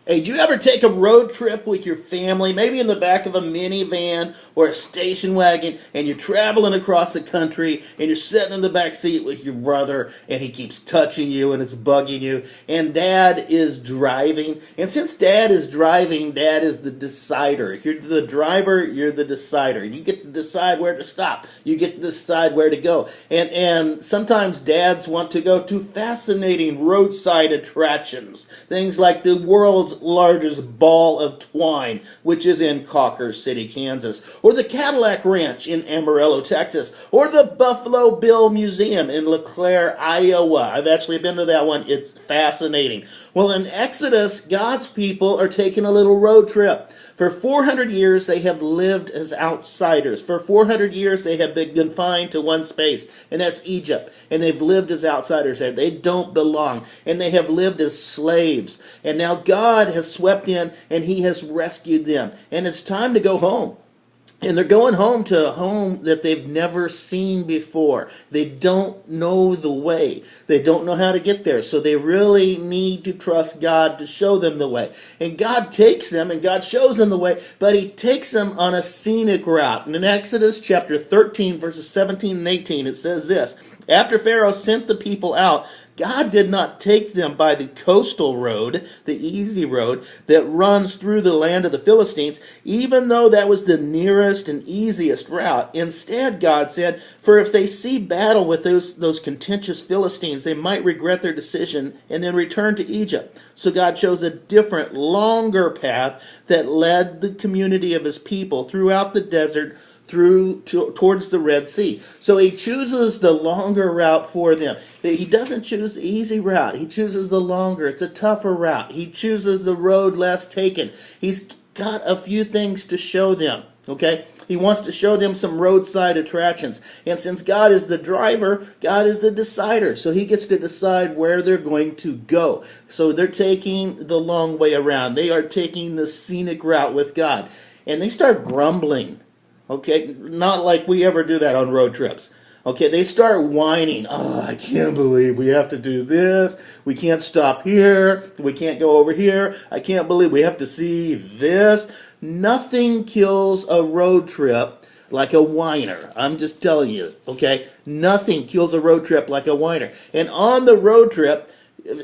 Hey, do you ever take a road trip with your family, maybe in the back of a minivan or a station wagon, and you're traveling across the country, and you're sitting in the back seat with your brother, and he keeps touching you, and it's bugging you, and Dad is driving, and since Dad is driving, Dad is the decider. If you're the driver, you're the decider. You get to decide where to stop. You get to decide where to go. And sometimes dads want to go to fascinating roadside attractions, things like the world's largest ball of twine, which is in Cocker City, Kansas, or the Cadillac Ranch in Amarillo, Texas, or the Buffalo Bill Museum in LeClaire, Iowa. I've actually been to that one. It's fascinating. Well, in Exodus, God's people are taking a little road trip. For 400 years, they have lived as outsiders. For 400 years, they have been confined to one space, and that's Egypt. And they've lived as outsiders there. They don't belong. And they have lived as slaves. And now God has swept in, and He has rescued them. And it's time to go home. And they're going home to a home that they've never seen before. They don't know the way. They don't know how to get there. So they really need to trust God to show them the way. And God takes them and God shows them the way, but He takes them on a scenic route. And in Exodus chapter 13, verses 17 and 18, it says this: After Pharaoh sent the people out, God did not take them by the coastal road, the easy road, that runs through the land of the Philistines, even though that was the nearest and easiest route. Instead, God said, for if they see battle with those contentious Philistines, they might regret their decision and then return to Egypt. So God chose a different, longer path that led the community of His people throughout the desert towards the Red Sea. So He chooses the longer route for them. He doesn't choose the easy route. He chooses the longer. It's a tougher route. He chooses the road less taken. He's got a few things to show them. Okay? He wants to show them some roadside attractions. And since God is the driver, God is the decider. So He gets to decide where they're going to go. So they're taking the long way around. They are taking the scenic route with God. And they start grumbling. Okay, not like we ever do that on road trips. Okay, they start whining. Oh, I can't believe we have to do this. We can't stop here. We can't go over here. I can't believe we have to see this. Nothing kills a road trip like a whiner. I'm just telling you, okay? Nothing kills a road trip like a whiner. And on the road trip,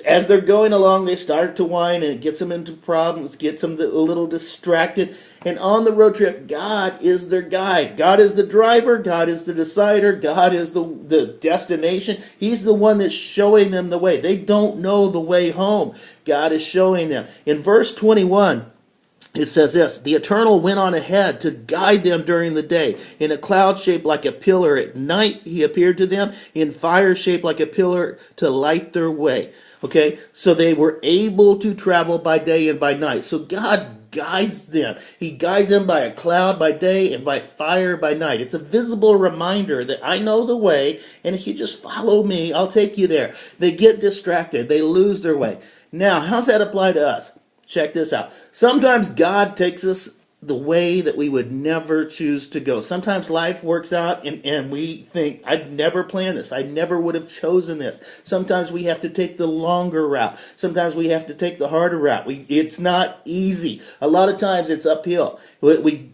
as they're going along, they start to whine, and it gets them into problems, gets them a little distracted. And on the road trip, God is their guide. God is the driver. God is the decider. God is the destination. He's the one that's showing them the way. They don't know the way home. God is showing them. In verse 21, it says this: the Eternal went on ahead to guide them during the day. In a cloud shaped like a pillar at night, He appeared to them. In fire shaped like a pillar to light their way. Okay, so they were able to travel by day and by night. So God guides them. He guides them by a cloud by day and by fire by night. It's a visible reminder that I know the way, and if you just follow me, I'll take you there. They get distracted. They lose their way. Now, how's that apply to us? Check this out. Sometimes God takes us the way that we would never choose to go. Sometimes life works out and we think, I'd never planned this. I never would have chosen this. Sometimes we have to take the longer route. Sometimes we have to take the harder route. It's not easy. A lot of times it's uphill. We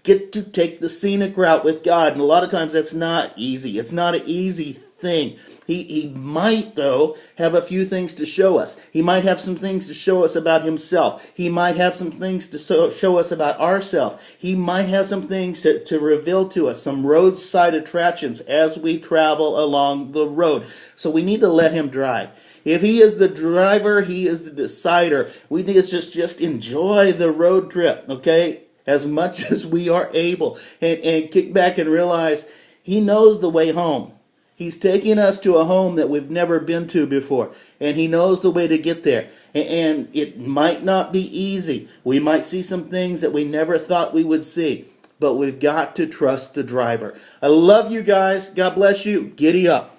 get to take the scenic route with God, and a lot of times that's not easy. It's not an easy thing. He might, though, have a few things to show us. He might have some things to show us about Himself. He might have some things to show us about ourselves. He might have some things to reveal to us, some roadside attractions as we travel along the road. So we need to let Him drive. If He is the driver, He is the decider. We need to just enjoy the road trip, okay, as much as we are able. And kick back and realize He knows the way home. He's taking us to a home that we've never been to before. And He knows the way to get there. And it might not be easy. We might see some things that we never thought we would see. But we've got to trust the driver. I love you guys. God bless you. Giddy up.